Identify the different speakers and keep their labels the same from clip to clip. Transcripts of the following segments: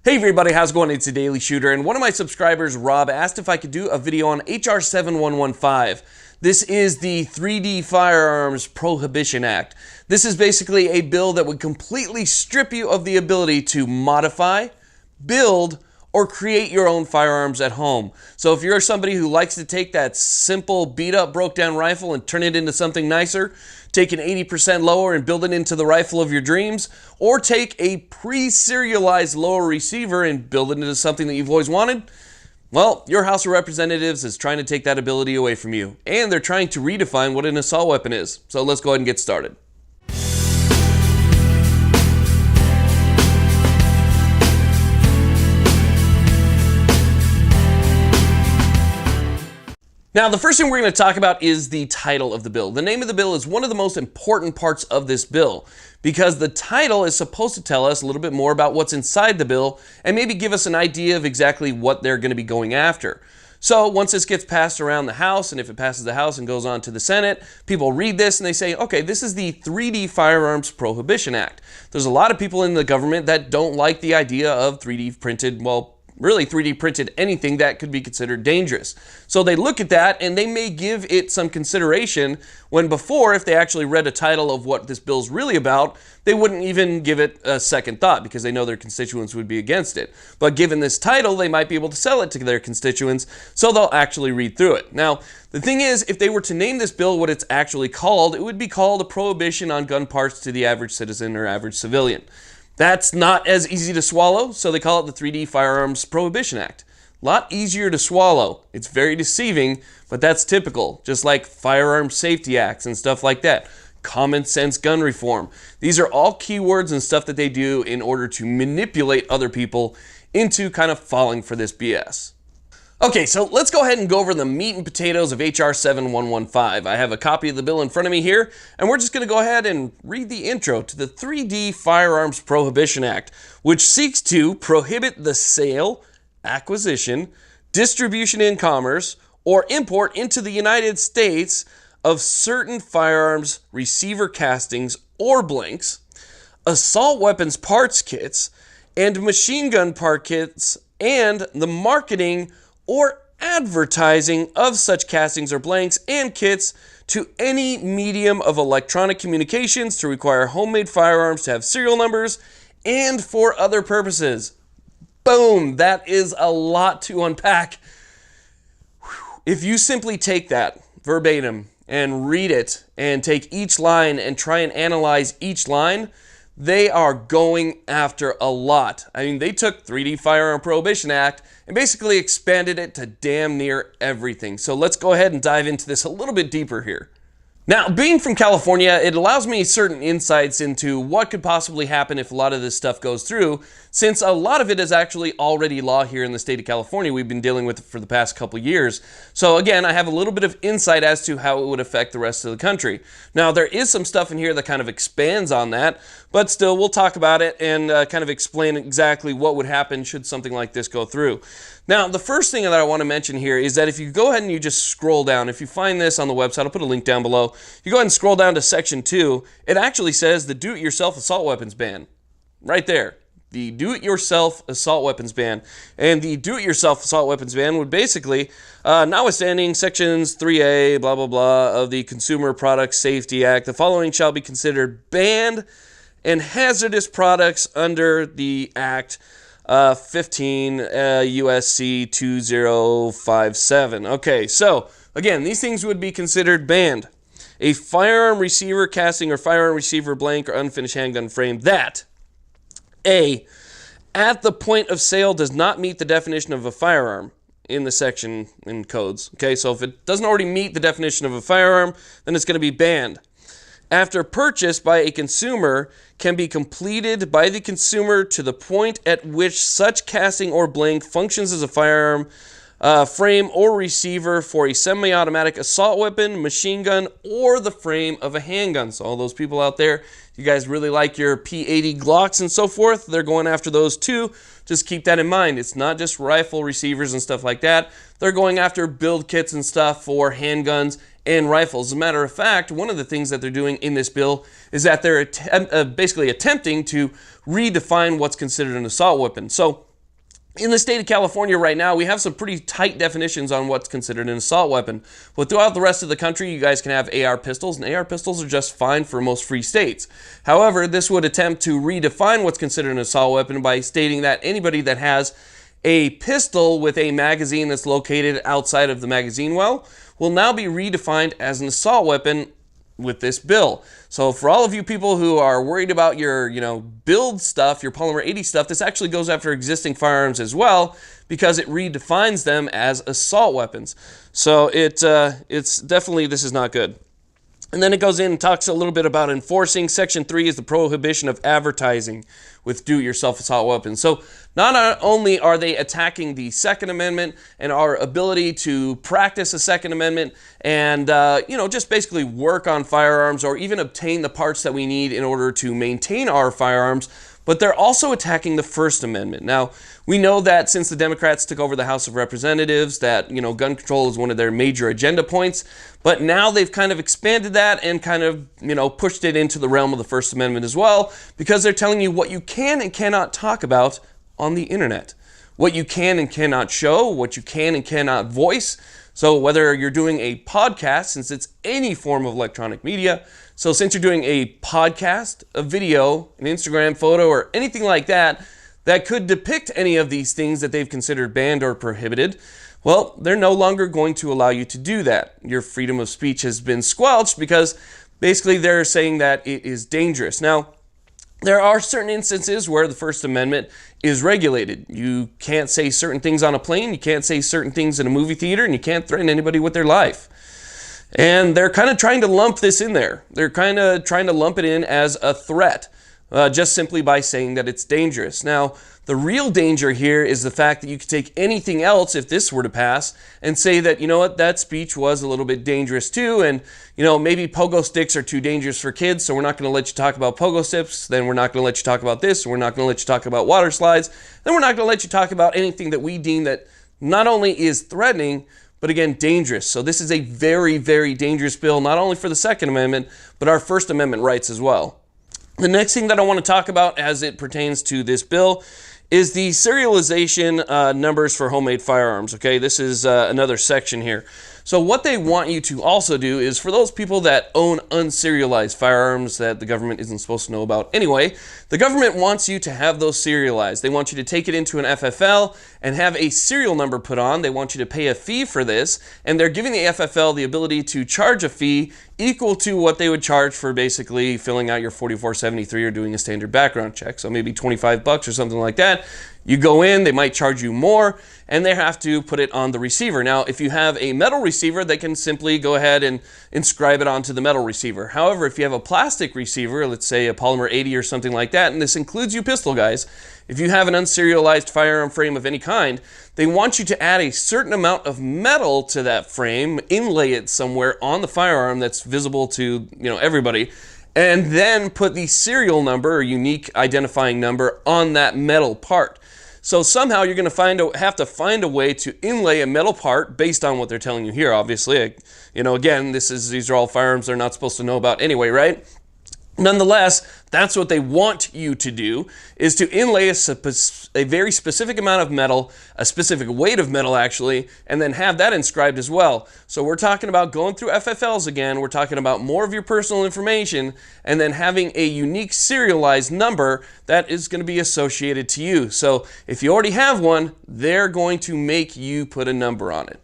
Speaker 1: Hey everybody, how's it going? It's a Daily Shooter, and one of my subscribers, Rob, asked if I could do a video on HR 7115. This is the 3D Firearms Prohibition Act. This is basically a bill that would completely strip you of the ability to modify, build, or create your own firearms at home. So if you're somebody who likes to take that simple beat-up, broke-down rifle and turn it into something nicer, take an 80% lower and build it into the rifle of your dreams, or take a pre-serialized lower receiver and build it into something that you've always wanted, well, your House of Representatives is trying to take that ability away from you, and they're trying to redefine what an assault weapon is. So let's go ahead and get started. Now, the first thing we're going to talk about is the title of the bill. The name of the bill is one of the most important parts of this bill because the title is supposed to tell us a little bit more about what's inside the bill and maybe give us an idea of exactly what they're going to be going after. So once this gets passed around the House, and if it passes the House and goes on to the Senate, people read this and they say, okay, this is the 3D Firearms Prohibition Act. There's a lot of people in the government that don't like the idea of 3D printed, well, really 3D printed anything that could be considered dangerous. So they look at that and they may give it some consideration when before, if they actually read a title of what this bill's really about, they wouldn't even give it a second thought because they know their constituents would be against it. But given this title, they might be able to sell it to their constituents, so they'll actually read through it. Now, the thing is, if they were to name this bill what it's actually called, it would be called a prohibition on gun parts to the average citizen or average civilian. That's not as easy to swallow, so they call it the 3D Firearms Prohibition Act. A lot easier to swallow. It's very deceiving, but that's typical, just like firearm safety acts and stuff like that. Common sense gun reform. These are all keywords and stuff that they do in order to manipulate other people into kind of falling for this BS. Okay, so let's go ahead and go over the meat and potatoes of HR 7115. I have a copy of the bill in front of me here, and we're just going to go ahead and read the intro to the 3D Firearms Prohibition Act, which seeks to prohibit the sale, acquisition, distribution in commerce, or import into the United States of certain firearms, receiver castings or blanks, assault weapons parts kits, and machine gun part kits, and the marketing or advertising of such castings or blanks and kits to any medium of electronic communications to require homemade firearms to have serial numbers and for other purposes. Boom, that is a lot to unpack. If you simply take that verbatim and read it and take each line and try and analyze each line, they are going after a lot. I mean, they took 3D Firearm Prohibition Act and basically expanded it to damn near everything. So let's go ahead and dive into this a little bit deeper here. Now, being from California, it allows me certain insights into what could possibly happen if a lot of this stuff goes through, since a lot of it is actually already law here in the state of California. We've been dealing with it for the past couple years. So again, I have a little bit of insight as to how it would affect the rest of the country. Now, there is some stuff in here that kind of expands on that, but still, we'll talk about it and kind of explain exactly what would happen should something like this go through. Now, the first thing that I want to mention here is that if you go ahead and you just scroll down, if you find this on the website, I'll put a link down below. You go ahead and scroll down to section 2, it actually says the do-it-yourself assault weapons ban. Right there. The do-it-yourself assault weapons ban. And the do-it-yourself assault weapons ban would basically, notwithstanding sections 3A, blah, blah, blah, of the Consumer Product Safety Act, the following shall be considered banned and hazardous products under the Act 15 USC 2057. Okay, so again, these things would be considered banned. A firearm receiver casting or firearm receiver blank or unfinished handgun frame that A, at the point of sale does not meet the definition of a firearm in the section in codes. Okay, so if it doesn't already meet the definition of a firearm, then it's going to be banned. After purchase by a consumer can be completed by the consumer to the point at which such casting or blank functions as a firearm frame or receiver for a semi-automatic assault weapon, machine gun, or the frame of a handgun. So all those people out there, you guys really like your P80 Glocks and so forth, they're going after those too. Just keep that in mind. It's not just rifle receivers and stuff like that. They're going after build kits and stuff for handguns and rifles. As a matter of fact, one of the things that they're doing in this bill is that they're basically attempting to redefine what's considered an assault weapon. So In the state of California right now, we have some pretty tight definitions on what's considered an assault weapon. But throughout the rest of the country, you guys can have AR pistols, and AR pistols are just fine for most free states. However, this would attempt to redefine what's considered an assault weapon by stating that anybody that has a pistol with a magazine that's located outside of the magazine well will now be redefined as an assault weapon with this bill. So for all of you people who are worried about your, build stuff, your Polymer 80 stuff, this actually goes after existing firearms as well, because it redefines them as assault weapons. So it's definitely, this is not good. And then it goes in and talks a little bit about enforcing. Section 3 is the prohibition of advertising with do-it-yourself assault weapons. So not only are they attacking the Second Amendment and our ability to practice a Second Amendment and, just basically work on firearms or even obtain the parts that we need in order to maintain our firearms, but they're also attacking the First Amendment. Now, we know that since the Democrats took over the House of Representatives, that, gun control is one of their major agenda points, but now they've kind of expanded that and kind of, pushed it into the realm of the First Amendment as well, because they're telling you what you can and cannot talk about on the internet, what you can and cannot show, what you can and cannot voice. So whether you're doing a podcast, since it's any form of electronic media, so since you're doing a podcast, a video, an Instagram photo, or anything like that, that could depict any of these things that they've considered banned or prohibited, well, they're no longer going to allow you to do that. Your freedom of speech has been squelched because basically they're saying that it is dangerous. Now, there are certain instances where the First Amendment is regulated. You can't say certain things on a plane, you can't say certain things in a movie theater, and you can't threaten anybody with their life. And they're kind of trying to lump this in there. They're kind of trying to lump it in as a threat, just simply by saying that it's dangerous. Now, the real danger here is the fact that you could take anything else, if this were to pass, and say that, that speech was a little bit dangerous too, and, maybe pogo sticks are too dangerous for kids, so we're not going to let you talk about pogo sticks, then we're not going to let you talk about this, and we're not going to let you talk about water slides, then we're not going to let you talk about anything that we deem that not only is threatening, but again, dangerous. So this is a very, very dangerous bill, not only for the Second Amendment, but our First Amendment rights as well. The next thing that I want to talk about as it pertains to this bill is the serialization numbers for homemade firearms. Okay, this is another section here. So what they want you to also do is, for those people that own unserialized firearms that the government isn't supposed to know about anyway, the government wants you to have those serialized. They want you to take it into an FFL and have a serial number put on. They want you to pay a fee for this, and they're giving the FFL the ability to charge a fee equal to what they would charge for basically filling out your 4473 or doing a standard background check. So maybe 25 bucks or something like that. You go in, they might charge you more, and they have to put it on the receiver. Now, if you have a metal receiver, they can simply go ahead and inscribe it onto the metal receiver. However, if you have a plastic receiver, let's say a Polymer 80 or something like that, and this includes you pistol guys, if you have an unserialized firearm frame of any kind, they want you to add a certain amount of metal to that frame, inlay it somewhere on the firearm that's visible to, everybody, and then put the serial number or unique identifying number on that metal part. So somehow you're going to have to find a way to inlay a metal part based on what they're telling you here, obviously. Again, these are all firearms they're not supposed to know about anyway, right? Nonetheless, that's what they want you to do, is to inlay a very specific amount of metal, a specific weight of metal actually, and then have that inscribed as well. So we're talking about going through FFLs again, we're talking about more of your personal information, and then having a unique serialized number that is going to be associated to you. So if you already have one, they're going to make you put a number on it.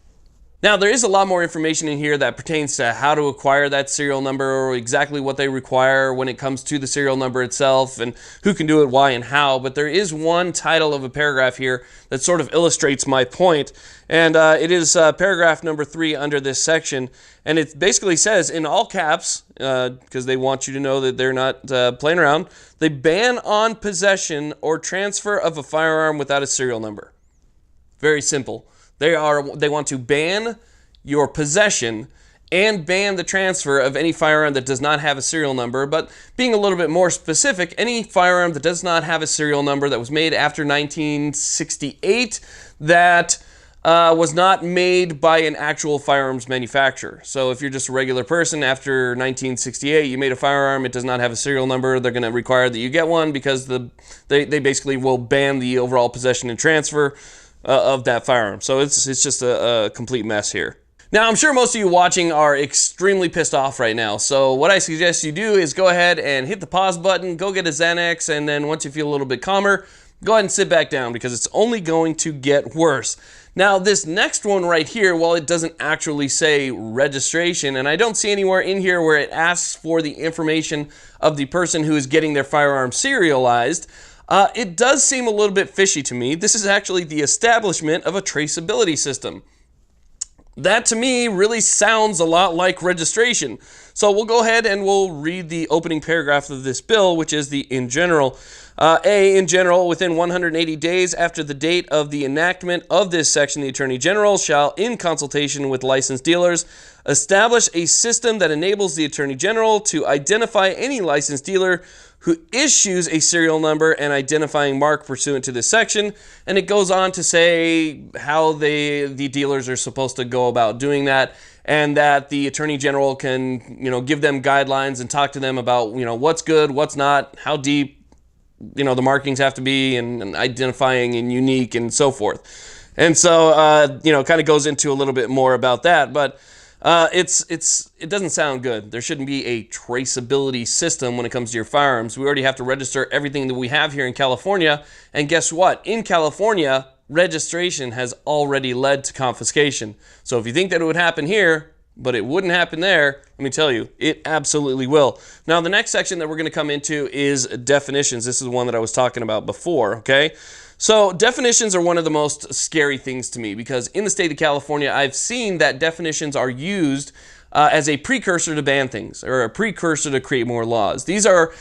Speaker 1: Now, there is a lot more information in here that pertains to how to acquire that serial number, or exactly what they require when it comes to the serial number itself, and who can do it, why, and how. But there is one title of a paragraph here that sort of illustrates my point, and it is paragraph number 3 under this section, and it basically says, in all caps, because they want you to know that they're not playing around, they ban on possession or transfer of a firearm without a serial number. Very simple. They want to ban your possession and ban the transfer of any firearm that does not have a serial number. But being a little bit more specific, any firearm that does not have a serial number that was made after 1968 that was not made by an actual firearms manufacturer. So if you're just a regular person after 1968, you made a firearm, it does not have a serial number, they're going to require that you get one because they basically will ban the overall possession and transfer of that firearm. So it's just a complete mess here. Now, I'm sure most of you watching are extremely pissed off right now. So what I suggest you do is go ahead and hit the pause button, go get a Xanax, and then once you feel a little bit calmer, go ahead and sit back down because it's only going to get worse. Now, this next one right here, while it doesn't actually say registration, and I don't see anywhere in here where it asks for the information of the person who is getting their firearm serialized, it does seem a little bit fishy to me. This is actually the establishment of a traceability system. That to me really sounds a lot like registration. So we'll go ahead and we'll read the opening paragraph of this bill, which is the in general. In general, within 180 days after the date of the enactment of this section, the Attorney General shall, in consultation with licensed dealers, establish a system that enables the Attorney General to identify any licensed dealer who issues a serial number and identifying mark pursuant to this section. And it goes on to say how the dealers are supposed to go about doing that, and that the Attorney General can, give them guidelines and talk to them about, what's good, what's not, how deep, the markings have to be, and identifying and unique and so forth. And so, kind of goes into a little bit more about that, but it doesn't sound good. There shouldn't be a traceability system when it comes to your firearms. We already have to register everything that we have here in California, and guess what? In California, registration has already led to confiscation. So if you think that it would happen here, but it wouldn't happen there, let me tell you, it absolutely will. Now, the next section that we're going to come into is definitions. This is the one that I was talking about before, okay? So definitions are one of the most scary things to me because in the state of California, I've seen that definitions are used as a precursor to ban things or a precursor to create more laws. These are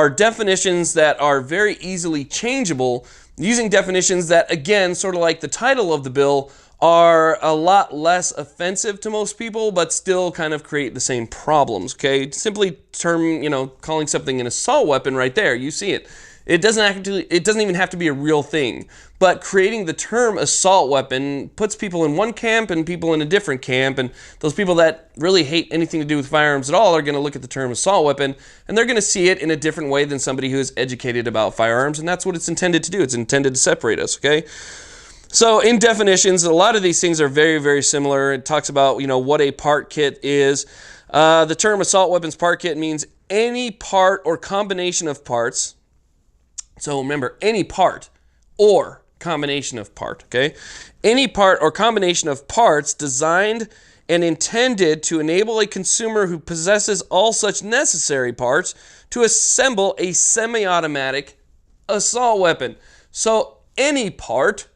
Speaker 1: definitions that are very easily changeable using definitions that, again, sort of like the title of the bill, are a lot less offensive to most people, but still kind of create the same problems, okay? Simply calling something an assault weapon right there, you see it. It doesn't even have to be a real thing, but creating the term assault weapon puts people in one camp and people in a different camp, and those people that really hate anything to do with firearms at all are going to look at the term assault weapon, and they're going to see it in a different way than somebody who is educated about firearms, and that's what it's intended to do. It's intended to separate us, okay? So in definitions, a lot of these things are very, very similar. It talks about, what a part kit is. The term assault weapons part kit means any part or combination of parts. So remember, any part or combination of part, okay? Any part or combination of parts designed and intended to enable a consumer who possesses all such necessary parts to assemble a semi-automatic assault weapon. So any part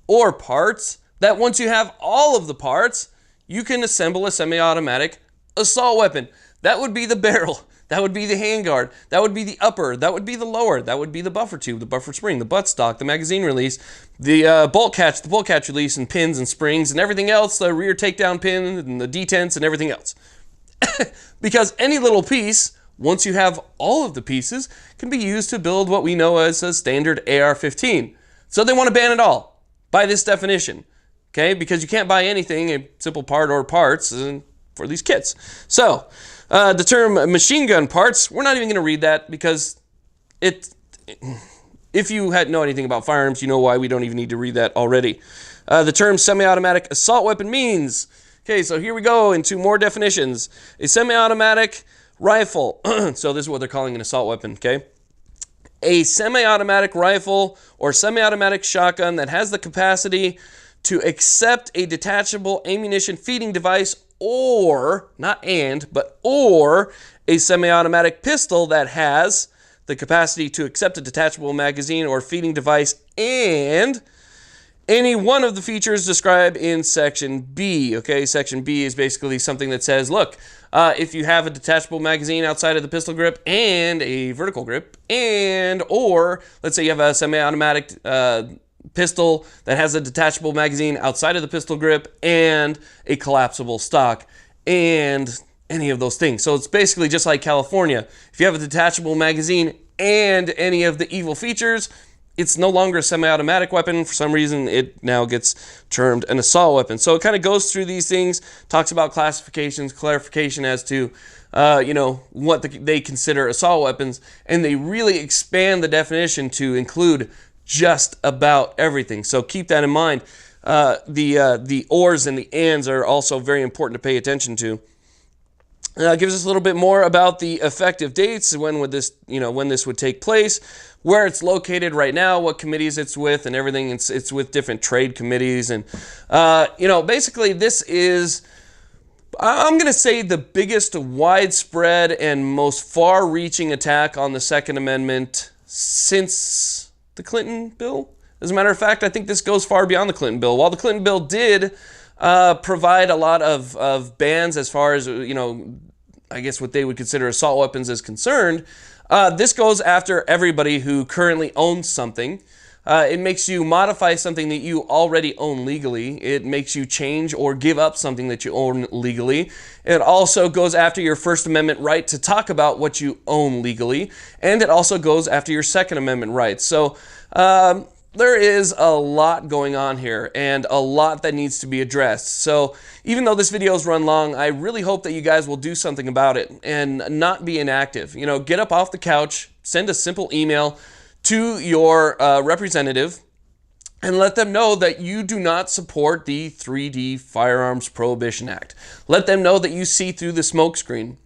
Speaker 1: or parts that once you have all of the parts, you can assemble a semi-automatic assault weapon. That would be the barrel. That would be the handguard. That would be the upper. That would be the lower. That would be the buffer tube, the buffer spring, the buttstock, the magazine release, the bolt catch release, and pins and springs and everything else, the rear takedown pin and the detents and everything else. Because any little piece, once you have all of the pieces, can be used to build what we know as a standard AR-15. So they want to ban it all by this definition, okay? Because you can't buy anything, a simple part or parts, for these kits. So, the term machine gun parts, we're not even going to read that because if you know anything about firearms, you know why we don't even need to read that already. The term semi-automatic assault weapon means, okay, so here we go into more definitions. A semi-automatic rifle, so this is what they're calling an assault weapon, okay? A semi-automatic rifle or semi-automatic shotgun that has the capacity to accept a detachable ammunition feeding device or a semi-automatic pistol that has the capacity to accept a detachable magazine or feeding device and any one of the features described in Section B. Okay, Section B is basically something that says, look, if you have a detachable magazine outside of the pistol grip and a vertical grip, or let's say you have a semi-automatic pistol that has a detachable magazine outside of the pistol grip and a collapsible stock and any of those things. So it's basically just like California. If you have a detachable magazine and any of the evil features, it's no longer a semi-automatic weapon. For some reason, it now gets termed an assault weapon. So it kind of goes through these things, talks about classifications, clarification as to what they consider assault weapons, and they really expand the definition to include just about everything. So keep that in mind. The ors and the ands are also very important to pay attention to. Gives us a little bit more about the effective dates, when would this, when this would take place, where it's located right now, what committees it's with, and everything. It's with different trade committees, and basically this is, I'm going to say, the biggest widespread and most far-reaching attack on the Second Amendment since the Clinton bill. As a matter of fact, I think this goes far beyond the Clinton bill. While the Clinton bill did provide a lot of bans as far as, I guess what they would consider assault weapons is concerned, this goes after everybody who currently owns something. It makes you modify something that you already own legally. It makes you change or give up something that you own legally. It also goes after your First Amendment right to talk about what you own legally. And it also goes after your Second Amendment rights. So there is a lot going on here and a lot that needs to be addressed. So even though this video is run long, I really hope that you guys will do something about it and not be inactive. Get up off the couch, send a simple email to your representative and let them know that you do not support the 3D Firearms Prohibition Act. Let them know that you see through the smokescreen.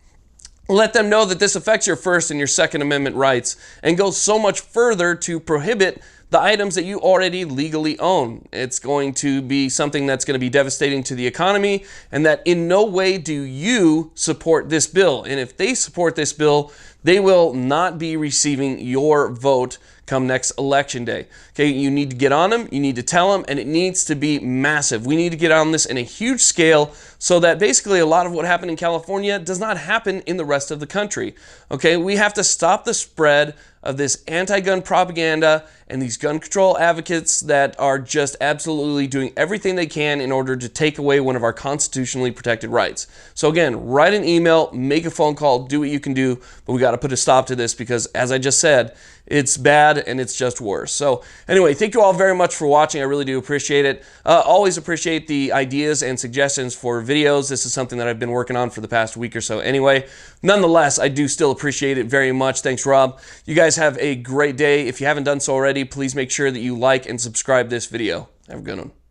Speaker 1: Let them know that this affects your First and your Second Amendment rights and goes so much further to prohibit the items that you already legally own. It's going to be something that's going to be devastating to the economy, and that in no way do you support this bill. And if they support this bill, they will not be receiving your vote come next election day. Okay, you need to get on them, you need to tell them, and it needs to be massive. We need to get on this in a huge scale so that basically a lot of what happened in California does not happen in the rest of the country. Okay, we have to stop the spread of this anti-gun propaganda and these gun control advocates that are just absolutely doing everything they can in order to take away one of our constitutionally protected rights. So again, write an email, make a phone call, do what you can do, but we got to put a stop to this because, as I just said, it's bad and it's just worse. So anyway, thank you all very much for watching. I really do appreciate it. Always appreciate the ideas and suggestions for videos. This is something that I've been working on for the past week or so anyway. Nonetheless, I do still appreciate it very much. Thanks, Rob. You guys have a great day. If you haven't done so already, please make sure that you like and subscribe this video. Have a good one.